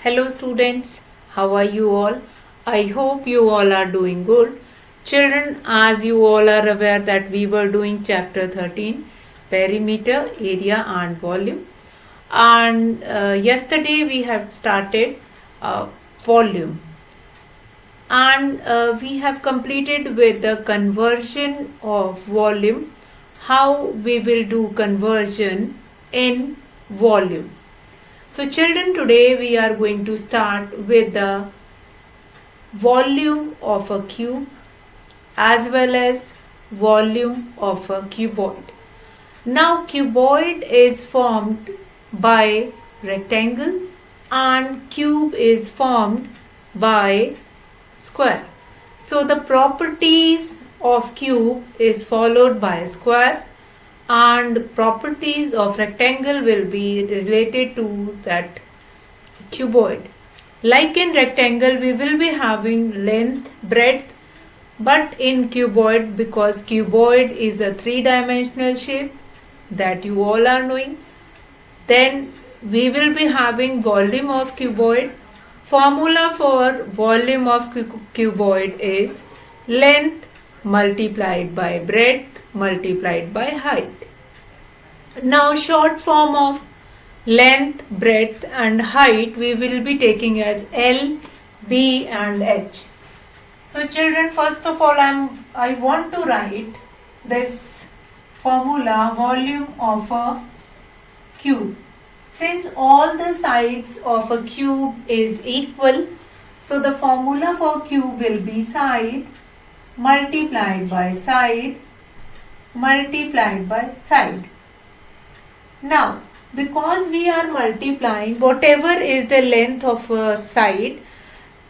Hello students, how are you all? I hope you all are doing good. Children, as you all are aware that we were doing chapter 13, perimeter, area and volume. And yesterday we have started volume. And we have completed with the conversion of volume, how we will do conversion in volume. So children, today we are going to start with the volume of a cube as well as volume of a cuboid. Now cuboid is formed by rectangle and cube is formed by square. So the properties of cube is followed by square and properties of rectangle will be related to that cuboid. Like in rectangle we will be having length, breadth, but in cuboid, because cuboid is a three-dimensional shape that you all are knowing, then we will be having volume of cuboid. Formula for volume of cuboid is length multiplied by breadth multiplied by height. Now short form of length, breadth and height we will be taking as L, B and H. So children, first of all I want to write this formula, volume of a cube. Since all the sides of a cube is equal, so the formula for cube will be side multiplied by side multiplied by side. Now, because we are multiplying whatever is the length of a side,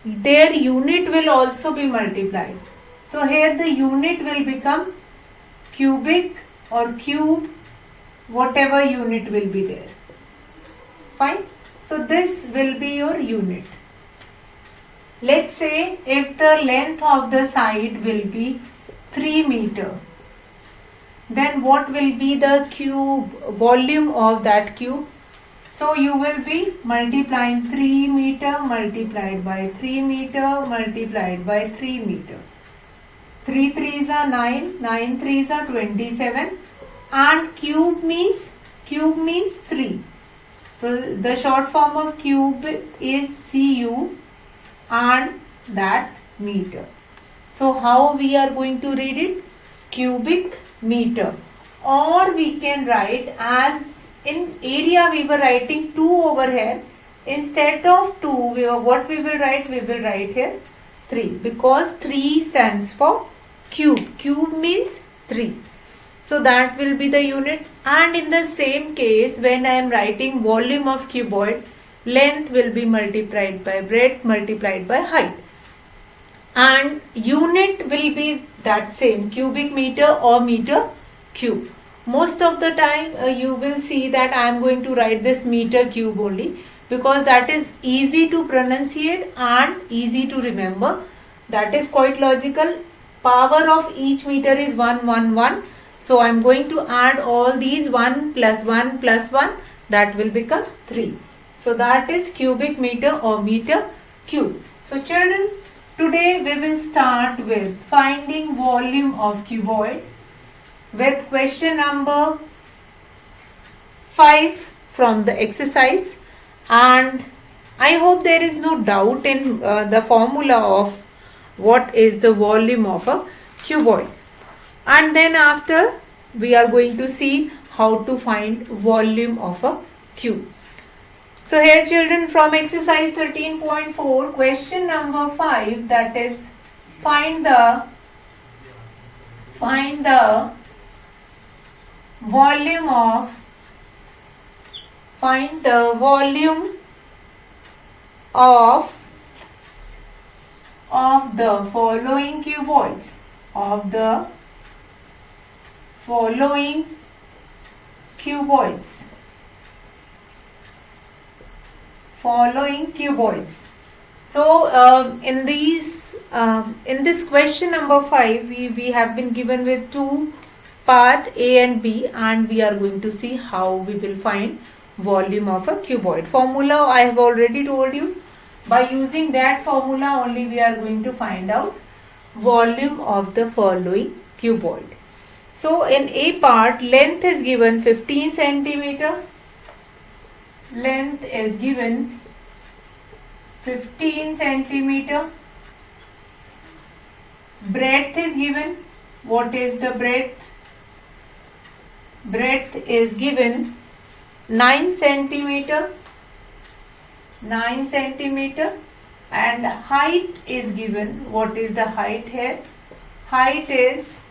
their unit will also be multiplied. So here the unit will become cubic or cube, whatever unit will be there. Fine. So this will be your unit. Let's say if the length of the side will be 3 meter, then what will be the cube volume of that cube? So you will be multiplying 3 meter multiplied by 3 meter multiplied by 3 meter. 3 3s are 9, 9 3s are 27 and cube means 3. So the short form of cube is CU and that meter. So how we are going to read it? Cubic meter, or we can write as in area we were writing 2 over here. Instead of 2, what we will write? We will write here 3, because 3 stands for cube. Cube means 3. So that will be the unit. And in the same case, when I am writing volume of cuboid, length will be multiplied by breadth multiplied by height. And unit will be that same, cubic meter or meter cube. Most of the time you will see that I am going to write this meter cube only, because that is easy to pronunciate and easy to remember. That is quite logical. Power of each meter is 1 1 1. So I am going to add all these 1 plus 1 plus 1, that will become 3. So that is cubic meter or meter cube. So children, today we will start with finding volume of cuboid with question number 5 from the exercise, and I hope there is no doubt in the formula of what is the volume of a cuboid. And then after we are going to see how to find volume of a cube. So here children, from exercise 13.4, question number 5, that is find the volume of the following cuboids, So in this question number 5, we have been given with two part A and B, and we are going to see how we will find volume of a cuboid. Formula I have already told you. By using that formula only we are going to find out volume of the following cuboid. So in A part, length is given 15 centimeter. Length is given 15 centimeter. Breadth is given. What is the breadth? Breadth is given 9 centimeter. 9 centimeter. And height is given. What is the height here? Height is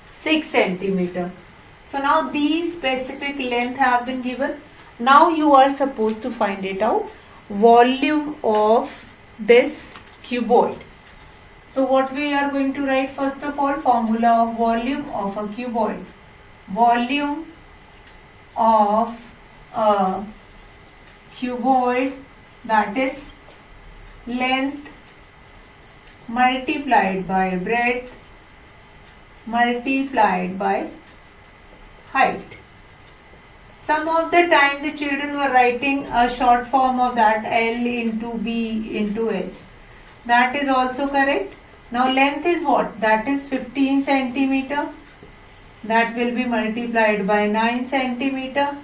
6 centimeter. So now these specific length have been given. Now you are supposed to find it out. Volume of this cuboid. So what we are going to write, first of all, formula of volume of a cuboid. Volume of a cuboid, that is length multiplied by breadth multiplied by height. Some of the time the children were writing a short form of that, L into B into H. That is also correct. Now length is what? That is 15 centimeter. That will be multiplied by 9 centimeter.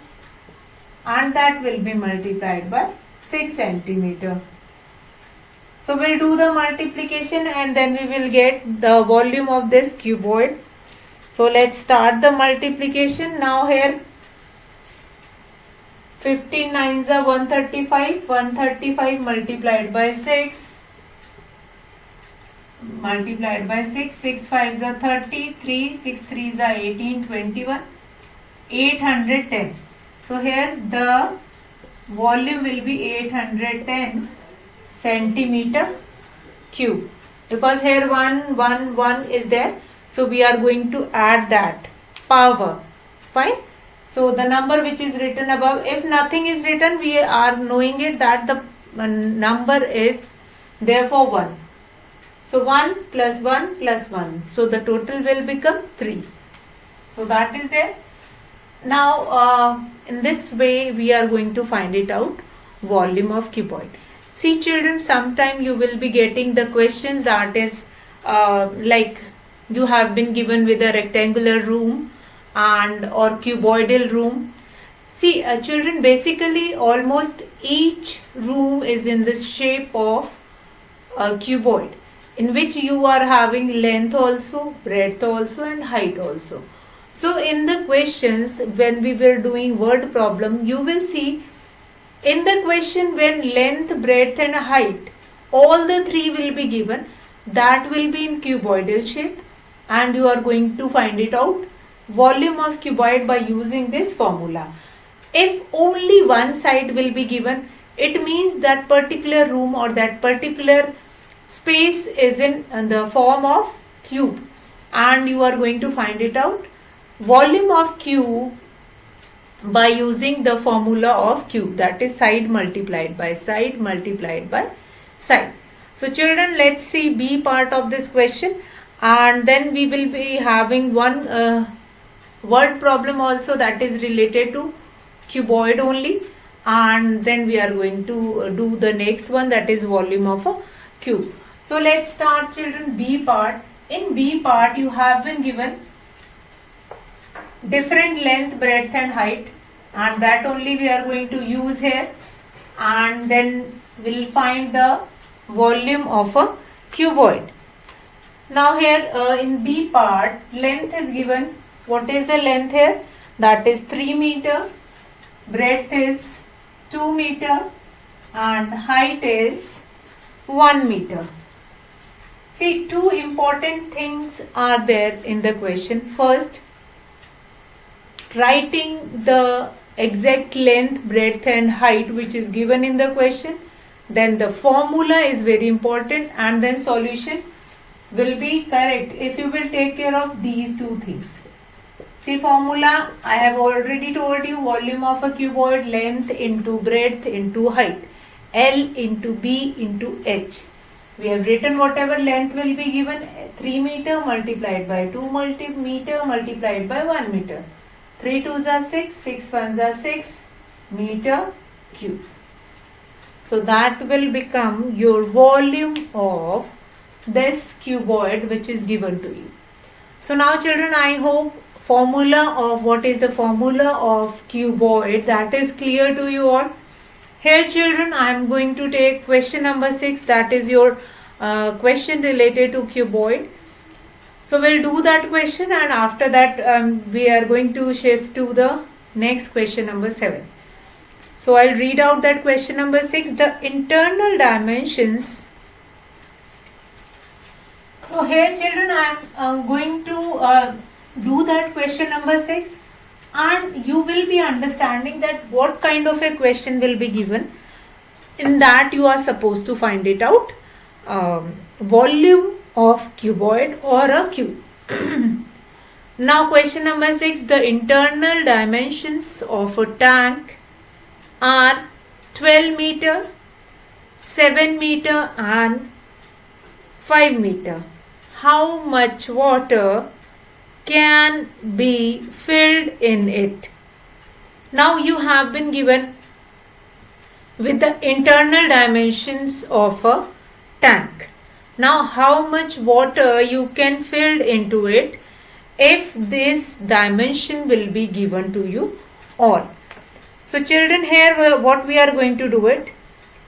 And that will be multiplied by 6 centimeter. So we'll do the multiplication and then we will get the volume of this cuboid. So let's start the multiplication. Now here 15 nines are 135. 135 multiplied by 6. Multiplied by 6. 6 fives are 30. 3. 6 threes are 18. 21. 810. So here the volume will be 810 centimeter cube, because here 1 is there, so we are going to add that power. Fine. So the number which is written above, if nothing is written, we are knowing it that the number is therefore 1. So 1 plus 1 plus 1, so the total will become 3. So that is there. Now in this way we are going to find it out, volume of cuboid. See children, sometime you will be getting the questions that is like you have been given with a rectangular room and or cuboidal room. See children, basically almost each room is in this shape of a cuboid, in which you are having length also, breadth also and height also. So in the questions when we were doing word problem, you will see in the question when length, breadth and height, all the three will be given, that will be in cuboidal shape, and you are going to find it out, volume of cuboid, by using this formula. If only one side will be given, it means that particular room or that particular space is in the form of cube, and you are going to find it out, volume of cube, by using the formula of cube, that is side multiplied by side multiplied by side. So children, let's see B part of this question, and then we will be having one word problem also that is related to cuboid only, and then we are going to do the next one, that is volume of a cube. So let's start children, B part. In B part you have been given different length, breadth and height, and that only we are going to use here, and then we'll find the volume of a cuboid. Now here in B part, length is given. What is the length here? That is 3 meter, breadth is 2 meter and height is 1 meter. See, two important things are there in the question. First, writing the exact length, breadth and height which is given in the question. Then the formula is very important, and then solution will be correct if you will take care of these two things. See, formula I have already told you, volume of a cuboid, length into breadth into height, L into B into H. We have written whatever length will be given, 3 meter multiplied by 2 meter multiplied by 1 meter. 3 2s are 6, 6 1s are 6 meter cube. So that will become your volume of this cuboid which is given to you. So now children, I hope formula of what is the formula of cuboid, that is clear to you all. Here children, I am going to take question number 6, that is your question related to cuboid. So we'll do that question, and after that we are going to shift to the next question number 7. So I'll read out that question number 6, the internal dimensions. So here children, I am going to do that question number 6, and you will be understanding that what kind of a question will be given. In that you are supposed to find it out. Volume of cuboid or a cube. Now question number 6, the internal dimensions of a tank are 12 meter, 7 meter and 5 meter. How much water can be filled in it? Now you have been given with the internal dimensions of a tank. Now how much water you can fill into it if this dimension will be given to you all. So children, here what we are going to do it.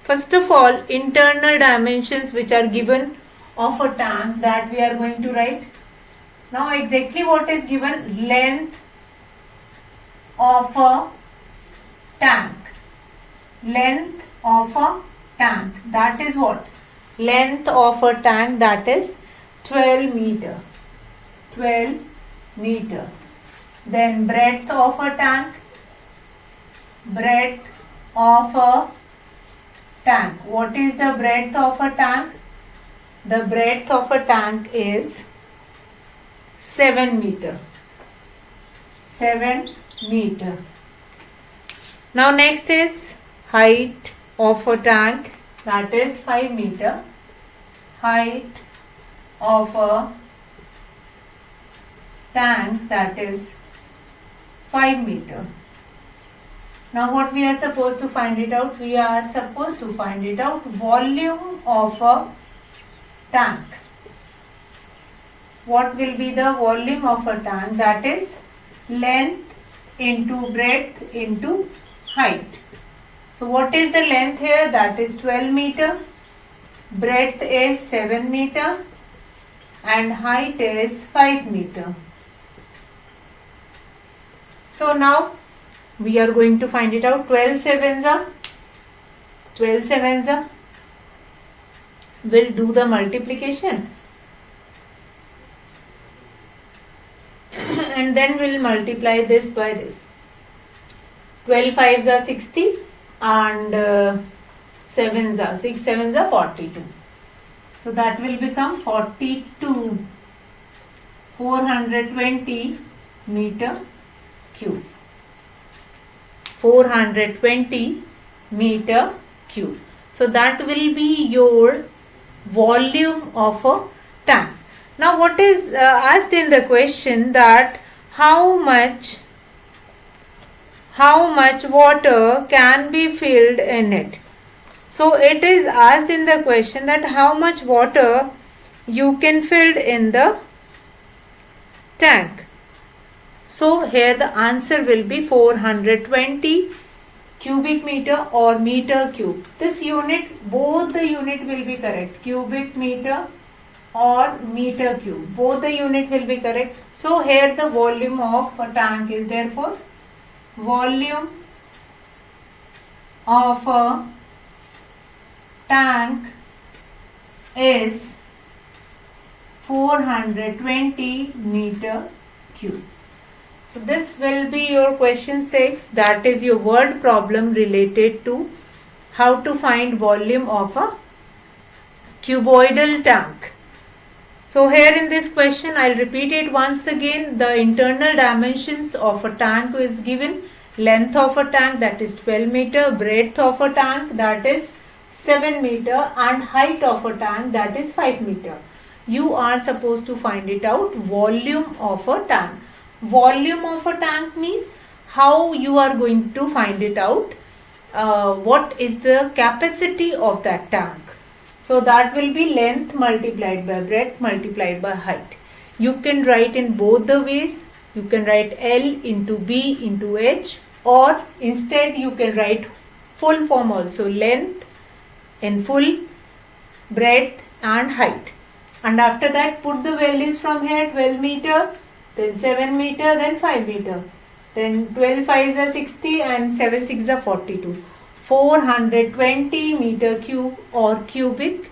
First of all, internal dimensions which are given of a tank, that we are going to write. Now exactly what is given? Length of a tank. Length of a tank, that is what? Length of a tank, that is 12 meter. 12 meter. Then breadth of a tank. Breadth of a tank. What is the breadth of a tank? The breadth of a tank is 7 meter. 7 meter. Now next is height of a tank, that is 5 meter. Height of a tank, that is 5 meter. Now what we are supposed to find it out? We are supposed to find it out volume of a tank. What will be the volume of a tank? That is length into breadth into height. So what is the length here? That is 12 meter. Breadth is 7 meter and height is 5 meter. So now we are going to find it out. 12 sevens are 12 sevens are. We'll do the multiplication and then we'll multiply this by this. 12 fives are 60 and 7s are 6 sevens are 42. So that will become 42 420 meter cube. 420 meter cube. So that will be your volume of a tank. Now what is asked in the question, that how much water can be filled in it. So it is asked in the question that how much water you can fill in the tank. So here the answer will be 420 cubic meter or meter cube. This unit, both the unit will be correct. Cubic meter or meter cube. Both the unit will be correct. So here the volume of a tank is, therefore volume of a tank is 420 meter cube. So this will be your question 6, that is your word problem related to how to find volume of a cuboidal tank. So here in this question, I'll repeat it once again. The internal dimensions of a tank is given. Length of a tank, that is 12 meter. Breadth of a tank, that is 7 meter. And height of a tank, that is 5 meter. You are supposed to find it out. Volume of a tank. Volume of a tank means how you are going to find it out. what is the capacity of that tank. So that will be length multiplied by breadth multiplied by height. You can write in both the ways. You can write L into B into H, or instead you can write full form also, length in full, breadth and height. And after that put the values from here, 12 meter, then 7 meter, then 5 meter. Then 12 5s are 60 and 7 6 are 42. 420 meter cube or cubic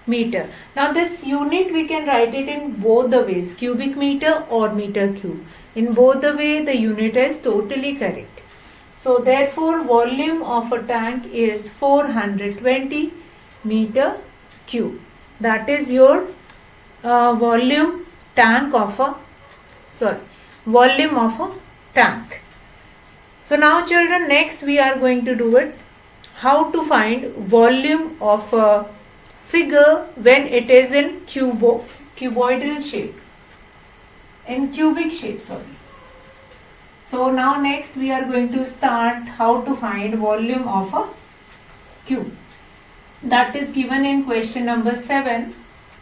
meter. Now this unit we can write it in both the ways, cubic meter or meter cube. In both the way the unit is totally correct. So therefore volume of a tank is 420 meter cube. That is your volume of a tank. So now children, next we are going to do it, how to find volume of a figure when it is in cuboidal shape, in cubic shape, So now next we are going to start how to find volume of a cube. That is given in question number 7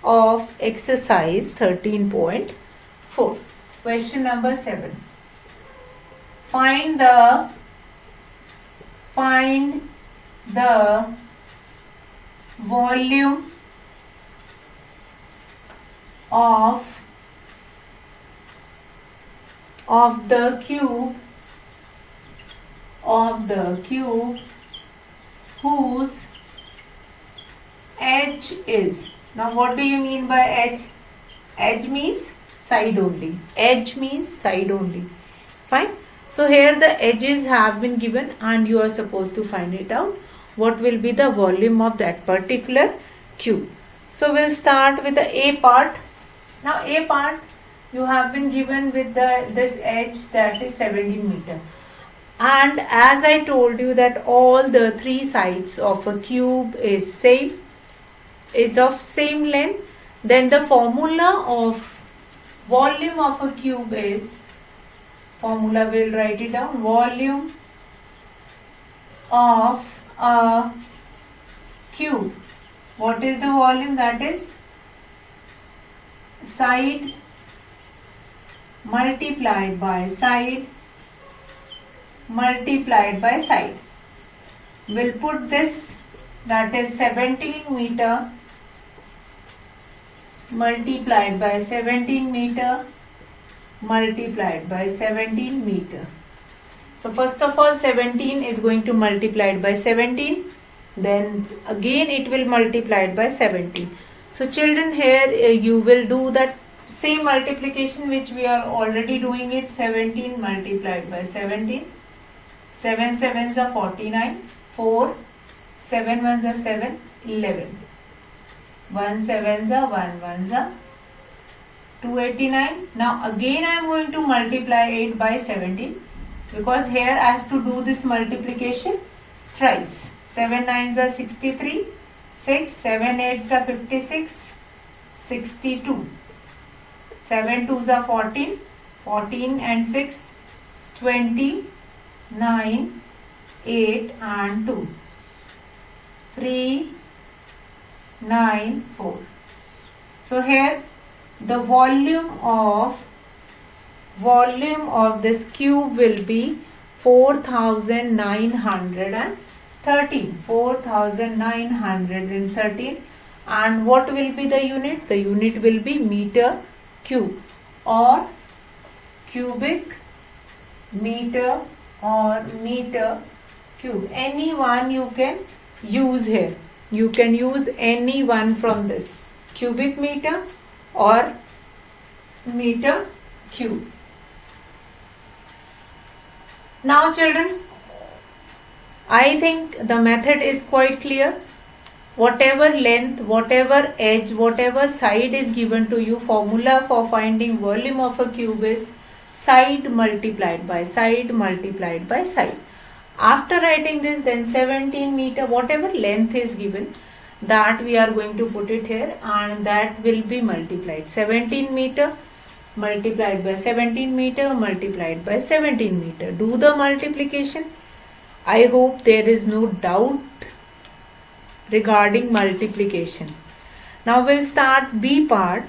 of exercise 13.4. Question number 7. Find the volume of the cube whose edge is. Now what do you mean by edge? Edge means side only. Edge means side only. Fine. So here the edges have been given and you are supposed to find it out. What will be the volume of that particular cube? So we'll start with the A part. Now A part you have been given with this edge, that is 17 meter. And as I told you that all the three sides of a cube is of same length, then the formula of volume of a cube is, formula we'll write it down, volume of a cube. What is the volume? That is side multiplied by side multiplied by side. We'll put this, that is 17 meter multiplied by 17 meter multiplied by 17 meter. So first of all 17 is going to multiply by 17, then again it will multiply by 17. So children, here you will do that same multiplication which we are already doing it. 17 multiplied by 17, 7 sevens are 49, 4 7 ones are 7, 11, 1 sevens are 1 ones are 289. Now again I am going to multiply it by 17 because here I have to do this multiplication thrice. 7 nines are 63, 6, 7 eights are 56, 62. 7 twos are 14, 14 and 6, 20, 9, 8 and 2, 3, 9, 4. So here the volume of this cube will be 4,913. And what will be the unit? The unit will be meter cube or cubic meter or meter cube. Any one you can use here. You can use any one from this, cubic meter or meter cube. Now children, I think the method is quite clear. Whatever length, whatever edge, whatever side is given to you, formula for finding volume of a cube is side multiplied by side multiplied by side. After writing this, then 17 meter, whatever length is given, that we are going to put it here and that will be multiplied. 17 meter multiplied by 17 meter multiplied by 17 meter. Do the multiplication. I hope there is no doubt regarding multiplication. Now we'll start B part.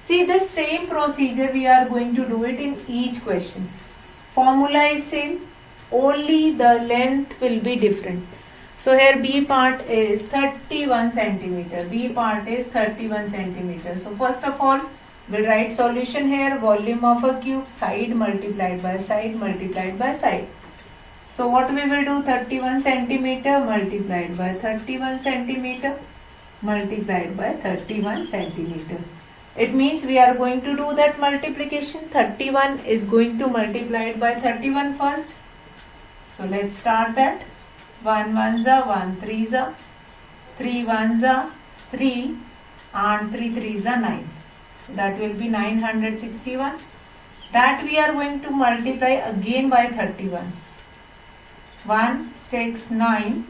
See, the same procedure we are going to do it in each question. Formula is same, only the length will be different. So here B part is 31 centimeter. B part is 31 centimeter. So first of all, we'll write solution here. Volume of a cube, side multiplied by side multiplied by side. So what we will do, 31 centimeter multiplied by 31 centimeter multiplied by 31 centimeter. It means we are going to do that multiplication. 31 is going to multiply it by 31 first. So let's start that. 1 1 za, 1 3 za, 3 1 za, 3 and 3 3 za 9. So that will be 961. That we are going to multiply again by 31. 1 6 9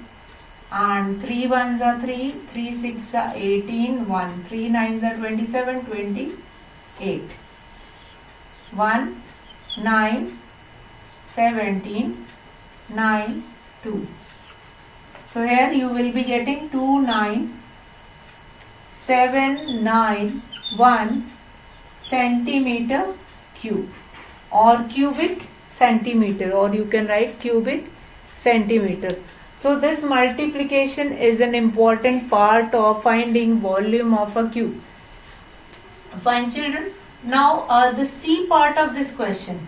and 3 1s are 3, 3 6 are 18, 1 3 9s are 27, 28. 1 9 17 9 2. So here you will be getting 2 9 7 9 1 centimeter cube or cubic centimeter, or you can write cubic centimeter. So this multiplication is an important part of finding volume of a cube. Fine children. Now the C part of this question.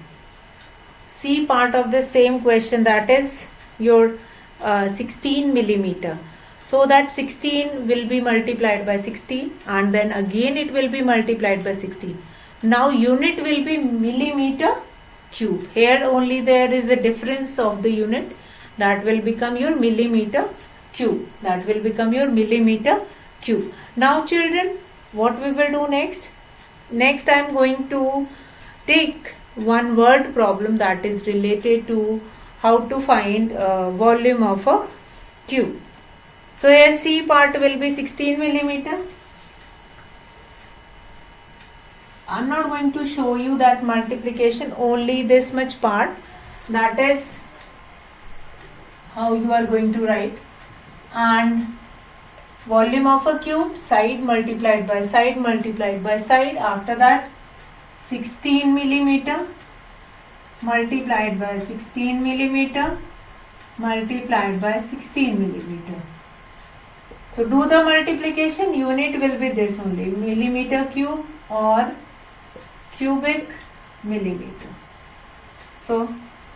C part of the same question, that is your 16 millimeter. So that 16 will be multiplied by 16 and then again it will be multiplied by 16. Now unit will be millimeter cube. Here only there is a difference of the unit. That will become your millimeter cube. That will become your millimeter cube. Now children, what we will do next? Next I am going to take one word problem that is related to how to find volume of a cube. So here C part will be 16 millimeter. I am not going to show you that multiplication, only this much part, that is how you are going to write. And volume of a cube, side multiplied by side multiplied by side. After that 16 millimeter multiplied by 16 millimeter multiplied by 16 millimeter. So do the multiplication, unit will be this only, millimeter cube or cubic millimeter. So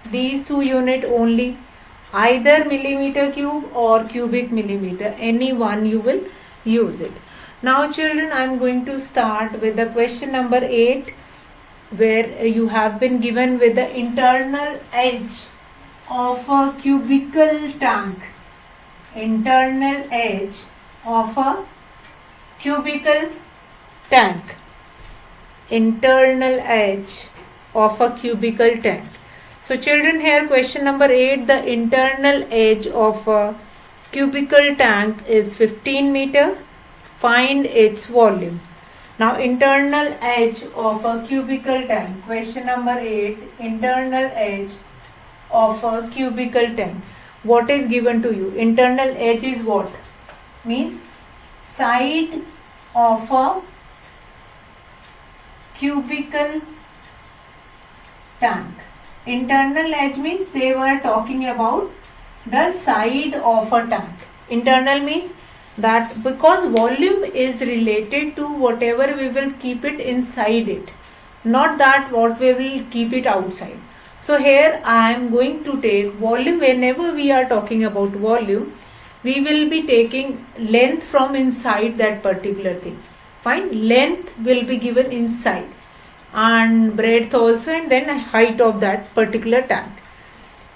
these two unit only, either millimeter cube or cubic millimeter, any one you will use it. Now children, I am going to start with the question number 8, where you have been given with the internal edge of a cubical tank. Internal edge of a cubical tank. Internal edge of a cubical tank. So children, here question number 8, the internal edge of a cubical tank is 15 meter. Find its volume. Now internal edge of a cubical tank. Question number 8, internal edge of a cubical tank. What is given to you? Internal edge is what? Means side of a cubical tank. Internal edge means they were talking about the side of a tank. Internal means that because volume is related to whatever we will keep it inside it, not that what we will keep it outside. So here I am going to take volume. Whenever we are talking about volume, we will be taking length from inside that particular thing. Fine, length will be given inside and breadth also, and then height of that particular tank.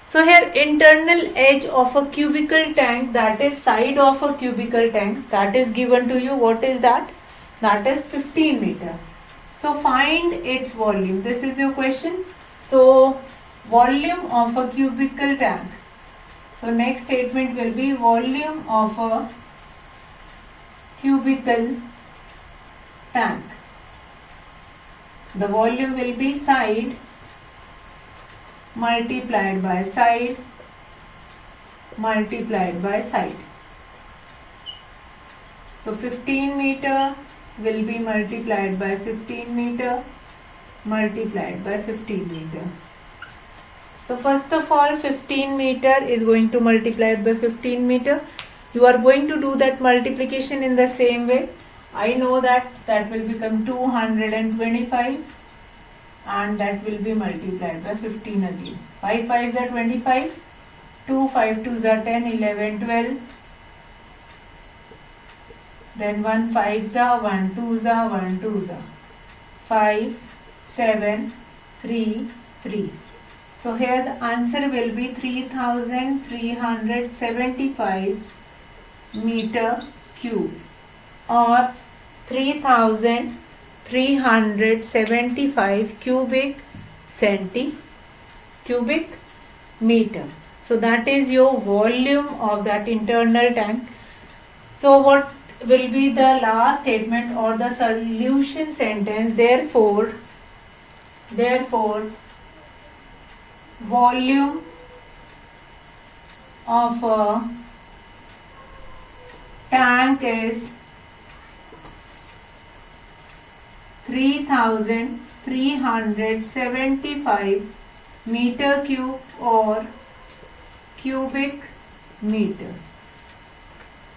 So here internal edge of a cubical tank, that is side of a cubical tank, that is given to you. What is that? That is 15 meter. So find its volume. This is your question. So volume of a cubical tank. So next statement will be volume of a cubical tank. The volume will be side multiplied by side multiplied by side. So 15 meter will be multiplied by 15 meter multiplied by 15 meter. So first of all 15 meter is going to multiply by 15 meter. You are going to do that multiplication in the same way. I know that will become 225 and that will be multiplied by 15 again. 5 5s are 25, 2 5 2s are 10, 11, 12. Then 1 5s are 1 2s are 1 2s are 5 7 3 3. So here the answer will be 3375 meter cube or 3375 cubic meter. So that is your volume of that internal tank. So what will be the last statement or the solution sentence? Therefore volume of a tank is 3375 meter cube or cubic meter.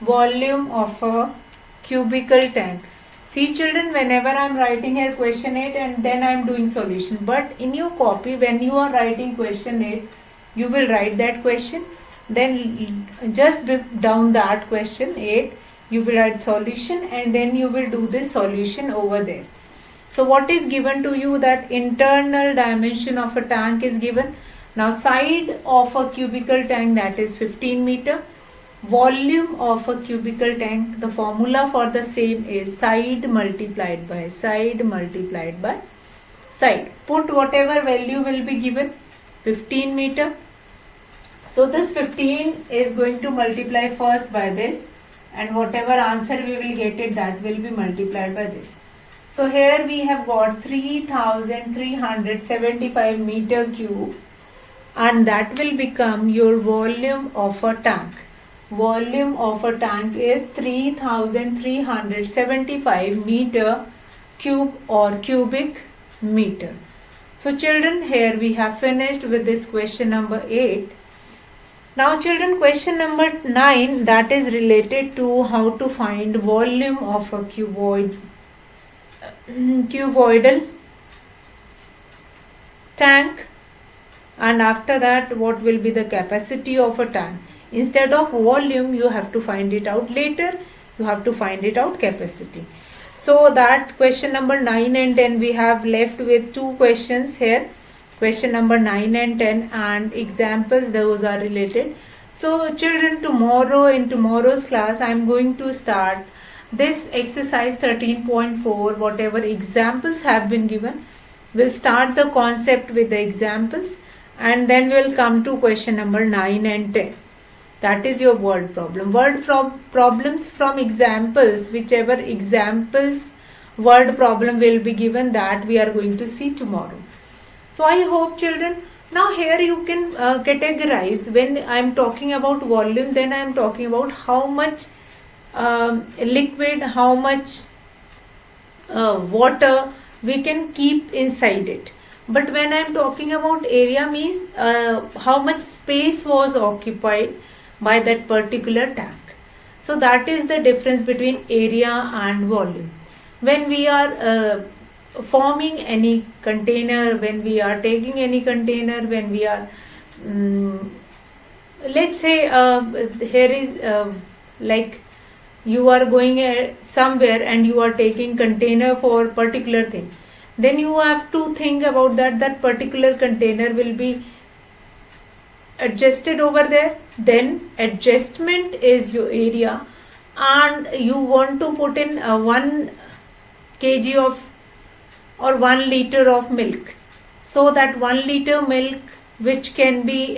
Volume of a cubical tank. See children, whenever I am writing here question 8 and then I am doing solution, but in your copy when you are writing question 8, you will write that question, then just down that question 8 you will write solution and then you will do this solution over there. So what is given to you? That internal dimension of a tank is given. Now side of a cubical tank, that is 15 meter. Volume of a cubical tank, the formula for the same is side multiplied by side. Put whatever value will be given, 15 meter. So this 15 is going to multiply first by this and whatever answer we will get it, that will be multiplied by this. So here we have got 3375 meter cube and that will become your volume of a tank. Volume of a tank is 3375 meter cube or cubic meter. So children, here we have finished with this question number 8. Now children, question number 9, that is related to how to find volume of a cuboidal tank, and after that what will be the capacity of a tank. Instead of volume you have to find it out later, you have to find it out capacity. So that question number 9 and 10 we have left with two questions here, question number 9 and 10, and examples, those are related. So children, tomorrow in tomorrow's class I am going to start this exercise 13.4. whatever examples have been given, we'll start the concept with the examples and then we'll come to question number 9 and 10. That is your word problem. Problems from examples, whichever examples word problem will be given, that we are going to see tomorrow. So I hope children, now here you can categorize. When I am talking about volume, then I am talking about how much liquid, how much water we can keep inside it. But when I am talking about area, means how much space was occupied by that particular tank. So that is the difference between area and volume. When we are forming any container, when we are taking any container, when we are let's say here is like you are going somewhere and you are taking container for particular thing, then you have to think about that particular container will be adjusted over there. Then adjustment is your area, and you want to put in 1 kg of or 1 liter of milk. So that 1 liter milk which can be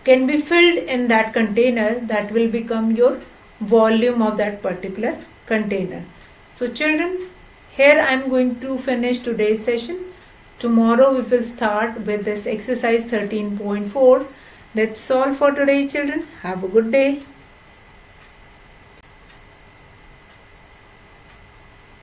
filled in that container, that will become your volume of that particular container. So children, here I am going to finish today's session. Tomorrow we will start with this exercise 13.4. That's all for today, children. Have a good day.